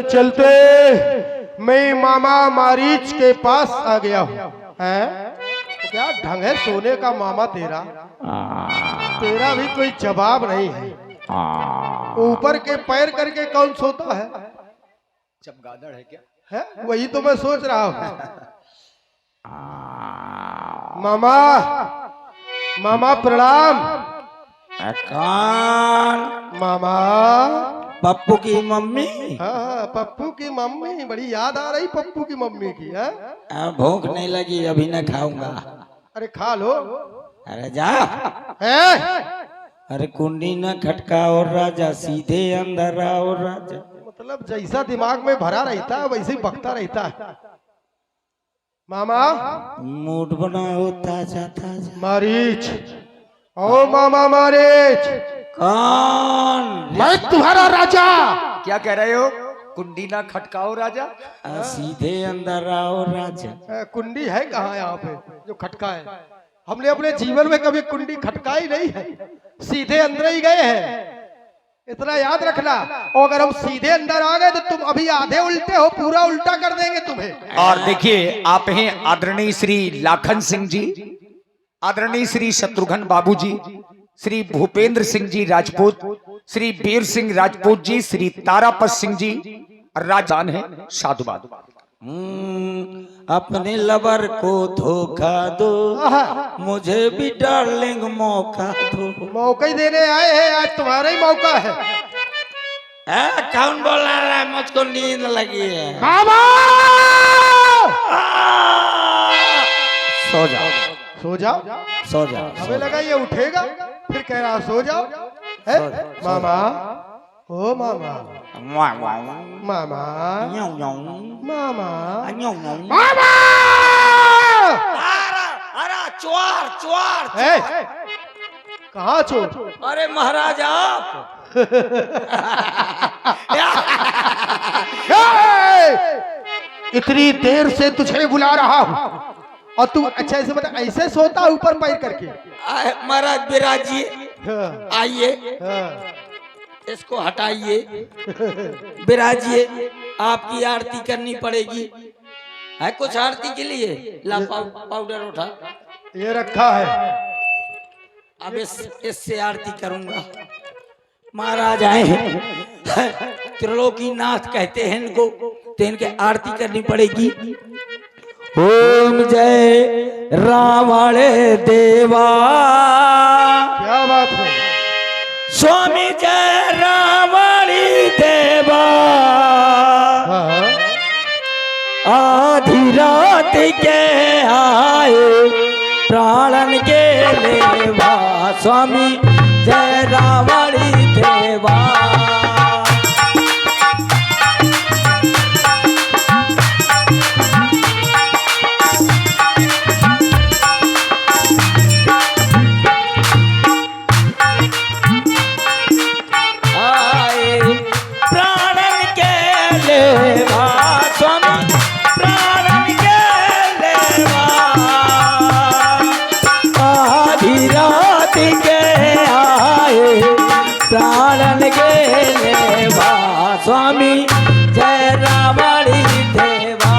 चलते मैं मामा मारीच के पास आ गया हूँ। तो क्या ढंग है सोने का मामा तेरा? तेरा भी कोई जवाब नहीं है। ऊपर के पैर करके कौन सोता है? चमगादड़ है क्या? है वही तो मैं सोच रहा हूँ। मामा मामा प्रणाम। कौन? मामा पप्पू की मम्मी। हाँ पप्पू की मम्मी, बड़ी याद आ रही पप्पू की मम्मी की। है भूख नहीं लगी, अभी न खाऊंगा। अरे खा लो। अरे जा। है अरे कुंडी न खटकाओ राजा, सीधे अंदर आओ राजा। मतलब जैसा दिमाग में भरा रहता है वैसे ही बकता रहता है। मामा मूड बनाओ ताजा ताजा। मारीच, ओ मामा मारीच। कौन? मैं तुम्हारा राजा। क्या कह रहे हो? कुंडी ना खटकाओ राजा। सीधे अंदर आओ राजा। कुंडी है कहाँ यहाँ पे जो खटका है? हमने अपने जीवन में कभी कुंडी खटकाई नहीं है, सीधे अंदर ही गए हैं। इतना याद रखना। और अगर हम सीधे अंदर आ गए तो तुम अभी आधे उल्टे हो, पूरा उल्टा कर देंगे तुम्हें। और देखिए आप हैं आदरणीय श्री लाखन सिंह जी, आदरणीय श्री शत्रुघ्न बाबू जी, श्री भूपेंद्र सिंह जी राजपूत, श्री वीर सिंह राजपूत जी, श्री तारापत सिंह जी राजान है साधुवाद। अपने लवर को धोखा दो, मुझे भी डार्लिंग मौका दो। मौका ही देने आए हैं, आज तुम्हारा ही मौका है। कौन बोल रहा है? मुझको नींद लगी है। बाबा सो जाओ सो जाओ सो जाओ। हमें लगा ये उठेगा फिर कह रहा सो जाओ। है मामा, ओ मामा मामा मामा मामा। अरे चोर चोर। कहाँ चोर? अरे महाराज आप। इतनी देर से तुझे बुला रहा हूँ और तू अच्छा ऐसे बता, ऐसे सोता ऊपर पैर करके? महाराज बिराजिए, हाँ, आइए हाँ। इसको हटाइए, बिराजिए। आपकी आरती करनी पड़ेगी। है कुछ आरती के लिए? ला पाउडर उठा। ये रखा है। अब इससे आरती करूंगा। महाराज आए हैं, त्रिलोकीनाथ कहते हैं इनको, तो इनके आरती करनी पड़ेगी। ओम जय रावण देवा। क्या बात है? स्वामी जय रावणी देवा। हाँ। आधी रात के आए प्राणन के लेवा, स्वामी जय रावणी देवा। स्वामी जय रावणी देवा।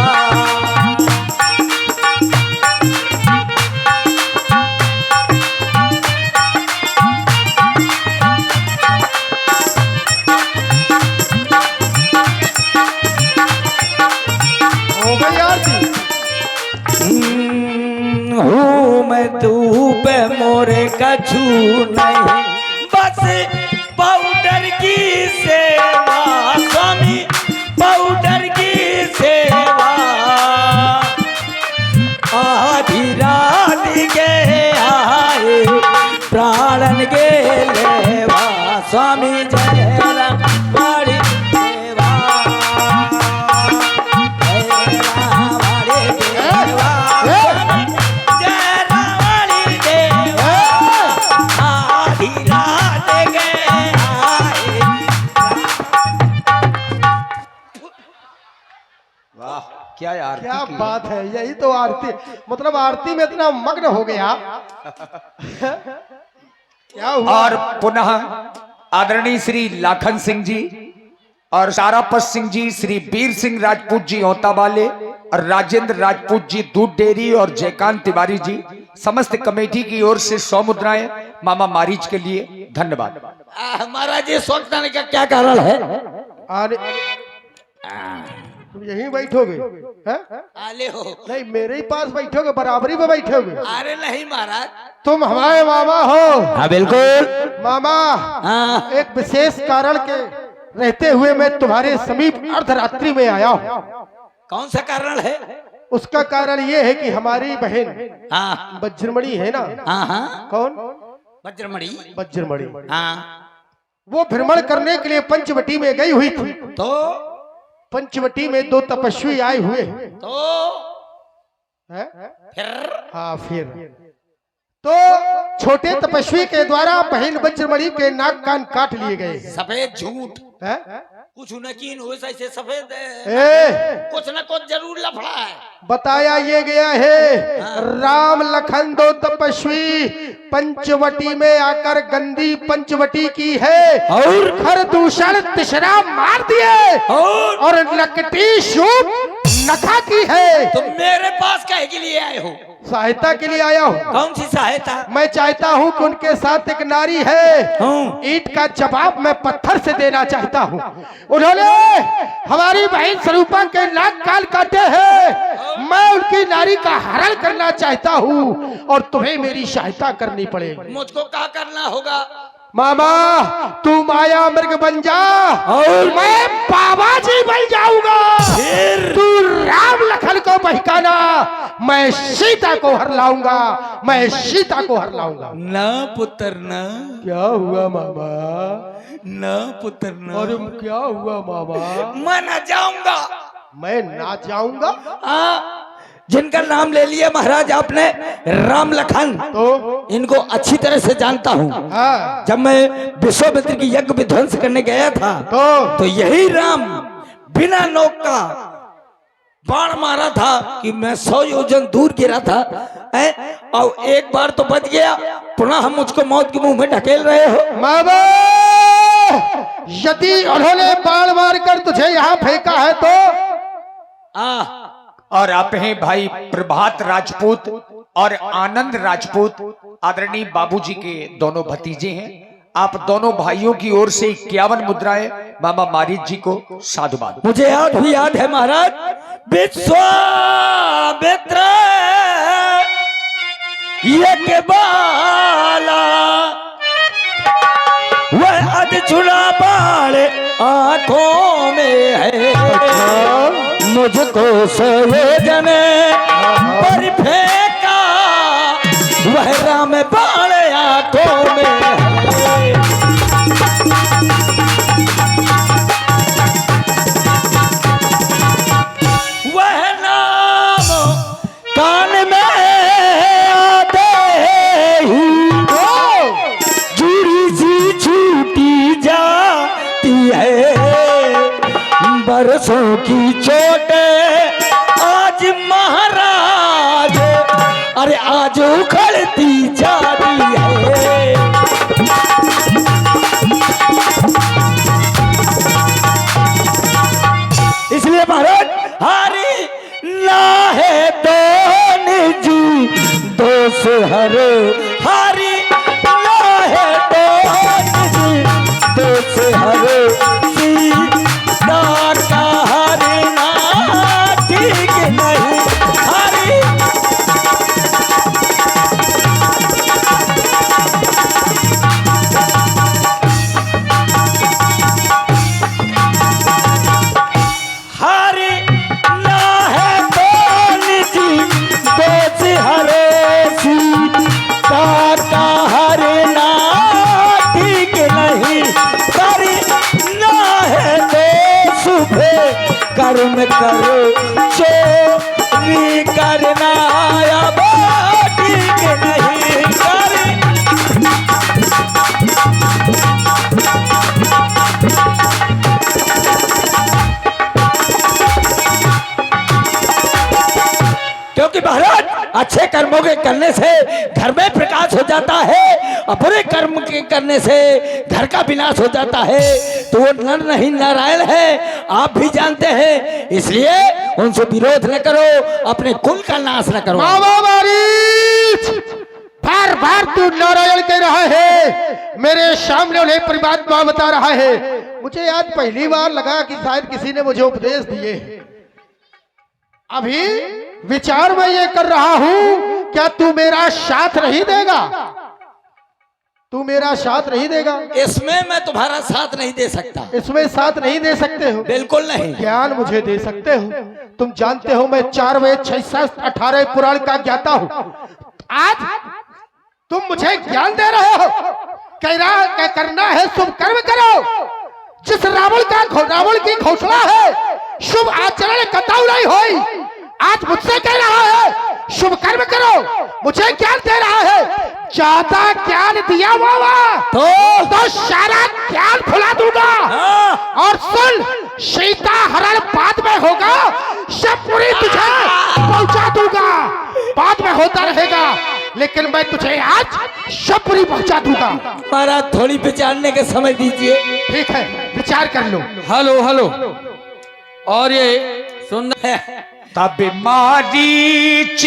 हो गई आरती? हूँ मैं धूप मोरे कछु नहीं, बस पाउडर की सेवा, स्वामी पाउडर की सेवा। आधी रात के आए प्राणन के लेवा, स्वामी जय रावणी देवा। जय रावणी देवा, जय रावणी देवा। आधी रात के क्या यार, क्या बात है? यही तो आरती, मतलब आरती में इतना मग्न हो गया। क्या हुआ? और पुनः आदरणीय श्री लाखन सिंह जी, और तारापत सिंह जी, श्री वीर सिंह राजपूत जी औता वाले, और राजेंद्र राजपूत जी दूध डेयरी, और जयकांत तिवारी जी, समस्त कमेटी की ओर से 100 मुद्राएं मामा मारीच के लिए। धन्यवाद। महाराज ये शौक आने का क्या कारण है? अरे तुम यहीं बैठोगे हैं? आले हो? नहीं, मेरे ही पास बैठोगे, बराबरी में बैठोगे। अरे नहीं महाराज, तुम हमारे मामा हो। हाँ बिल्कुल मामा, हाँ। एक विशेष कारण के रहते हुए मैं तुम्हारे समीप अर्धरात्रि में आया हूँ। कौन सा कारण है? उसका कारण ये है कि हमारी बहन हाँ वज्रमणि है ना। हाँ हाँ कौन? वज्रमणि। वज्रमणि। हाँ वो भ्रमण करने के लिए पंचवटी में गई हुई थी। तो पंचवटी में 2 तपस्वी आए हुए तो हैं? फिर हाँ, फिर तो छोटे तपस्वी के द्वारा बहन वज्रमणि के नाक कान काट लिए गए। सफेद झूठ हैं? कुछ नकीन हो ऐसे सफेद कुछ न कुछ जरूर लफड़ा है। बताया ये गया है, राम लखन 2 तपस्वी पंचवटी में आकर गंदी पंचवटी की है और खर दूषण तिसरा मार दिए और नकटी शूप नखा की है। तुम मेरे पास कहे के लिए आए हो? सहायता के लिए आया हूँ। कौन सी सहायता? मैं चाहता हूँ कि उनके साथ एक नारी है, ईंट का जवाब मैं पत्थर से देना चाहता हूँ। उन्होंने हमारी बहन स्वरूपा के नाक कान काटे हैं। मैं उनकी नारी का हरण करना चाहता हूँ और तुम्हें मेरी सहायता करनी पड़ेगी। मुझको क्या करना होगा? मामा, तू माया मृग बन जा और मैं बाबा जी बन जाऊंगा। तू राम लखन को बहकाना, मैं सीता को हर लाऊंगा, मैं सीता को हर लाऊंगा। ना पुत्र ना। क्या हुआ मामा? ना पुत्र ना। और क्या हुआ मामा? मैं ना जाऊंगा। मैं ना जाऊंगा? जिनका नाम ले लिया महाराज आपने, राम लखन, तो इनको अच्छी तरह से जानता हूँ। हाँ। जब मैं विश्वामित्र की यज्ञ विध्वंस करने गया था तो यही राम बिना नोक का बाण मारा था कि मैं 100 योजन दूर गिरा था। और एक बार तो बच गया, पुनः मुझको मौत के मुंह में ढकेल रहे हो। मामा, यदि उन्होंने बाण मार कर तुझे यहाँ फेंका है तो और आप हैं भाई प्रभात राजपूत और आनंद राजपूत, आदरणीय बाबूजी के दोनों भतीजे हैं। आप दोनों भाइयों की ओर से 51 मुद्राएं मामा मारीच जी को साधुवाद। मुझे याद है महाराज, विश्वामित्र यज्ञ बाला वह अधचुला बाण आंखों में है। मुझको संयोजन पर फेंका वह राम बाण आंखों में है। वह नाम कान में आते ही जुड़ी सी छूटी जाती है। बरसों की चोट आज महाराज, अरे आज उखड़ती जाती है। इसलिए महाराज हारी ना है तो निजी दोष हर, हारी ना है तो निजी दोष हर। कर्म करो चोरी करना या ठीक नहीं करे। क्योंकि महाराज अच्छे कर्मों के करने से घर में प्रकाश हो जाता है और बुरे कर्म के करने से घर का विनाश हो जाता है। तो वो नर नहीं नारायण है, आप भी जानते हैं, इसलिए उनसे विरोध न करो, अपने कुल का नाश न करो। मामा मारीच, बार बार तू नारायण कह रहा है, मेरे सामने उन्हें परमात्मा बता रहा है। मुझे आज पहली बार लगा कि शायद किसी ने मुझे उपदेश दिए। अभी विचार मैं ये कर रहा हूं, क्या तू मेरा साथ नहीं देगा? तू मेरा साथ नहीं देगा? इसमें मैं तुम्हारा साथ नहीं दे सकता। इसमें साथ नहीं दे सकते हो? बिल्कुल नहीं। ज्ञान मुझे दे सकते हो? तुम जानते हो मैं 4 वेद 6 शास्त्र 18 पुराण का ज्ञाता हूं। आज तुम मुझे ज्ञान दे रहे हो, कह रहा क्या करना है शुभ कर्म करो। जिस रावण की घोषणा है शुभ आचरण कतौ नहीं होई, आज मुझसे कह रहा है शुभ कर्म करो, मुझे ज्ञान दे रहा है। ज्यादा ज्ञान दिया बाबा तो सारा ज्ञान भुला दूंगा। और सुन, सीता हरण बाद में होगा, सब पूरी तुझे पहुंचा दूंगा, बाद में होता रहेगा, लेकिन मैं तुझे आज सब पूरी पहुंचा दूंगा। महाराज थोड़ी विचारने के समय दीजिए। ठीक है, विचार कर लो। हेलो हेलो, और ये सुन तब मारीच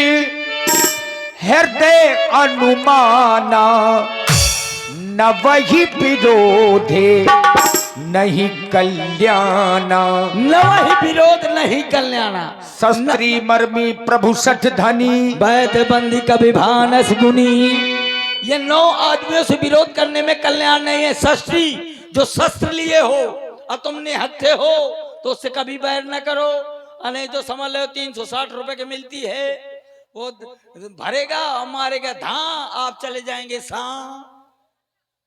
हृदय अनुमाना, न वही विरोधे नहीं कल्याणा। न वही विरोध नहीं कल्याणा। शस्त्री मर्मी प्रभु सठ धनी, वैद बंदी कभी भानस गुनी। ये 9 आदमियों से विरोध करने में कल्याण नहीं है। शस्त्री जो शस्त्र लिए हो और तुम निहत्थे हो तो उससे कभी बैर न करो, और नहीं तो समझ लो 360 रुपए की मिलती है, वो भरेगा और मारेगा धां, आप चले जाएंगे सा।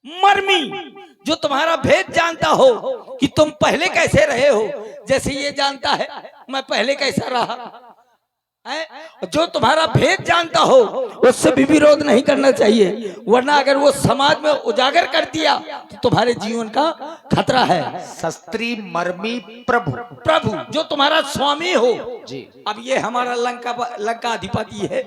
मर्मी जो तुम्हारा भेद जानता हो कि तुम पहले कैसे रहे हो, जैसे ये जानता है मैं पहले कैसा रहा है, जो तुम्हारा भेद जानता हो उससे भी विरोध नहीं करना चाहिए, वरना अगर वो समाज में उजागर कर दिया तो तुम्हारे जीवन का खतरा है। शस्त्री मर्मी प्रभु जो तुम्हारा स्वामी हो जी। अब ये हमारा लंका अधिपति है,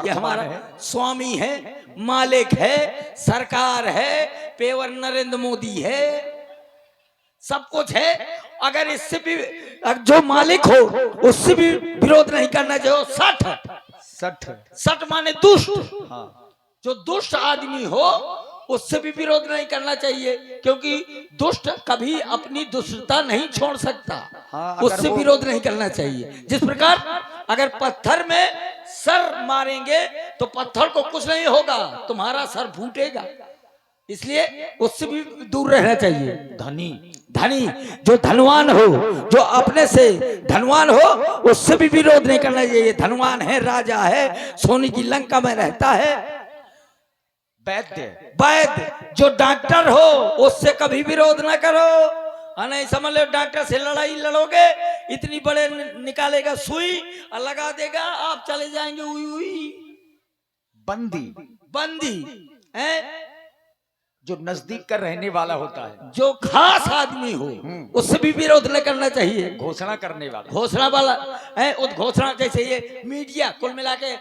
ये हमारा स्वामी है, मालिक है, सरकार है, पेवर नरेंद्र मोदी है, सब कुछ है। अगर इससे भी जो मालिक हो उससे भी विरोध नहीं करना चाहिए। 60 माने दुष्ट। जो दुष्ट आदमी हो उससे भी विरोध नहीं करना चाहिए, क्योंकि दुष्ट कभी अपनी दुष्टता नहीं छोड़ सकता। उससे विरोध नहीं करना चाहिए। जिस प्रकार अगर पत्थर में सर मारेंगे तो पत्थर को कुछ नहीं होगा, तुम्हारा सर फूटेगा, इसलिए उससे भी दूर रहना चाहिए। धनी जो धनवान हो, जो अपने से धनवान हो, उससे भी विरोध नहीं करना चाहिए। धनवान है, राजा है, सोने की लंका में रहता है। वैद्य जो डॉक्टर हो उससे कभी विरोध ना करो। नहीं समझ लो डॉक्टर से लड़ाई लड़ोगे, इतनी बड़े निकालेगा सुई और लगा देगा, आप चले जाएंगे उई उई। बंदी है जो नजदीक का रहने वाला होता है, जो खास आदमी हो उससे भी विरोध न करना चाहिए। घोषणा करने वाला, घोषणा वाला है, उद्घोषणा जैसे ये मीडिया कुल मिला के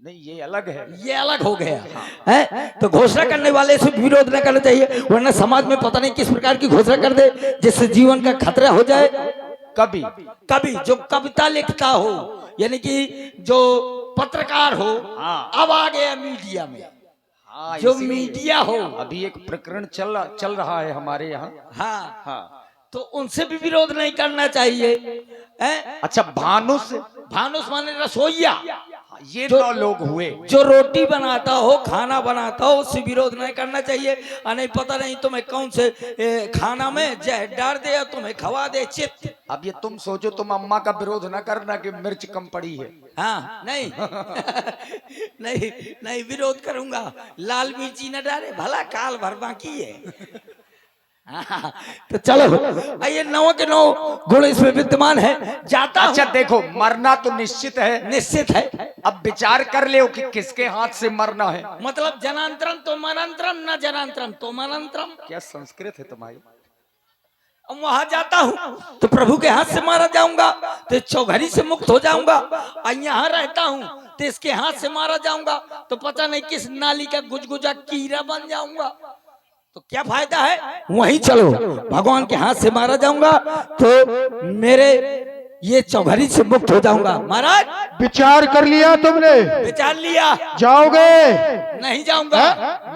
नहीं, ये अलग है, ये अलग हो गया है। तो घोषणा करने वाले से विरोध न करना चाहिए, वरना समाज में पता नहीं किस प्रकार की घोषणा कर दे जिससे जीवन का खतरा हो जाए। कभी जो कविता लिखता हो, यानी कि जो पत्रकार हो, अब आ गया मीडिया में, जो मीडिया हो। अभी एक प्रकरण चल रहा है हमारे यहाँ। हाँ, तो उनसे भी विरोध नहीं करना चाहिए। अच्छा, भानुस माने रसोईया, ये 9 लोग हुए। जो रोटी बनाता हो, खाना बनाता हो, उससे विरोध नहीं करना चाहिए। नहीं पता नहीं तुम्हें कौन से खाना में जहर डाल दे और तुम्हें खवा दे चित्त। अब ये तुम सोचो, तुम अम्मा का विरोध ना करना कि मिर्च कम पड़ी है। हाँ, नहीं नहीं विरोध करूंगा। लाल मिर्ची न डाले, भला काल भर बाकी है। तो चलो, ये 9 के 9 गुण इसमें विद्यमान है। जाता अच्छा देखो, मरना तो निश्चित है। अब विचार कर ले कि किसके हाथ से मरना है। मतलब जनांतरम तो मनांतरम, न जनांतरम तो मनांतरम। क्या संस्कृत है तुम्हारी। वहां जाता हूँ तो प्रभु के हाथ से मारा जाऊंगा, तो चौघरी से मुक्त हो जाऊंगा। और यहाँ रहता हूँ तो इसके हाथ से मारा जाऊंगा तो पता नहीं किस नाली का गुजगुजा कीड़ा बन जाऊंगा, तो क्या फायदा है? वहीं चलो, भगवान के हाथ से मारा जाऊंगा तो मेरे ये चौघरी से मुक्त हो जाऊंगा। महाराज विचार कर लिया तुमने? विचार लिया। जाओगे? नहीं जाऊंगा।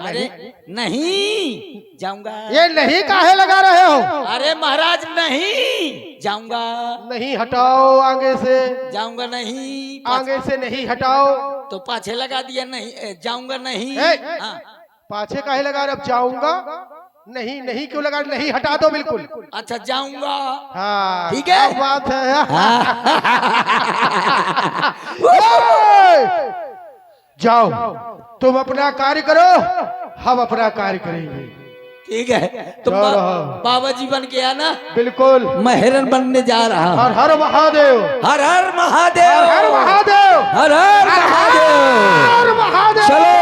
अरे नहीं जाऊंगा। ये नहीं काहे लगा रहे हो? अरे महाराज नहीं जाऊंगा। नहीं हटाओ आगे से। जाऊंगा नहीं। आगे से नहीं हटाओ। तो पाछे लगा दिया, नहीं जाऊंगा नहीं। हाँ। पाछे काहे लगा रहे? अब जाऊंगा नहीं, नहीं क्यों लगा? नहीं हटा दो बिल्कुल। अच्छा जाऊंगा। हाँ ठीक है, क्या बात है। जाओ तुम अपना कार्य करो, हम अपना कार्य करेंगे। ठीक है, तुम बाबा जी बन के आना। बिल्कुल, मैं हिरन बनने जा रहा हूँ। हर हर महादेव, हर हर महादेव, हर हर महादेव, हर हर महादेव, हर महादेव। चलो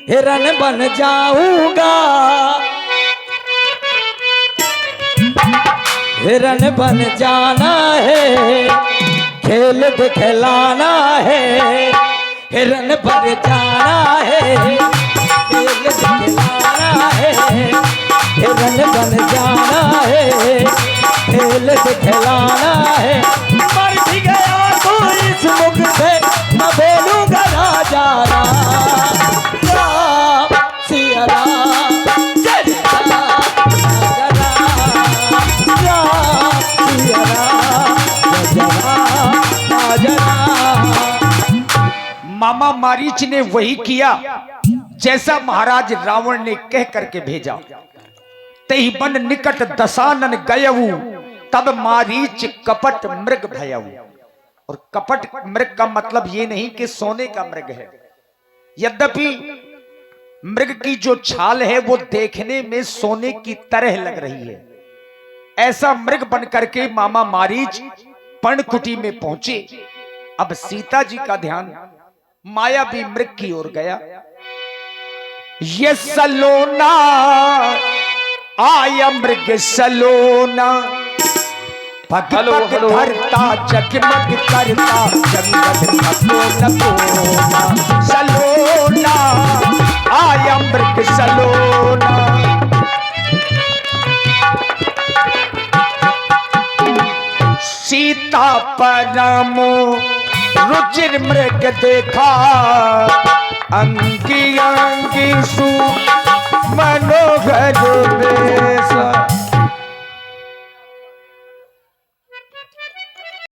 हिरन बन जाऊंगा, हिरन बन जाना है, खेल दिखलाना है, हिरन बन जाना है, खेल दिखलाना है, हिरन बन जाना है, खेल दिखलाना है। मर भी गया तो इस मुख से न बोलूंगा राजा सिया राम, जय राम, राजा राम, सिया राम, राजा राम। मामा मारीच ने वही किया जैसा महाराज रावण ने कह करके भेजा। तही बन निकट दसानन गयऊ, तब मारीच कपट मृग भयऊ। और कपट मृग का मतलब ये नहीं कि सोने का मृग है, यद्यपि मृग की जो छाल है वो देखने में सोने की तरह लग रही है। ऐसा मृग बन करके मामा मारीच पर्णकुटी में पहुंचे। अब सीता जी का ध्यान मायावी मृग की ओर गया। ये सलोना आया मृग सलोना, पग पग धरता जगमग करता जंगल नकोना। सलोना आया मृग सलोना, सीता परमो रुचिर मृग देखा, अंगी अंगी सु मनोहर बेस।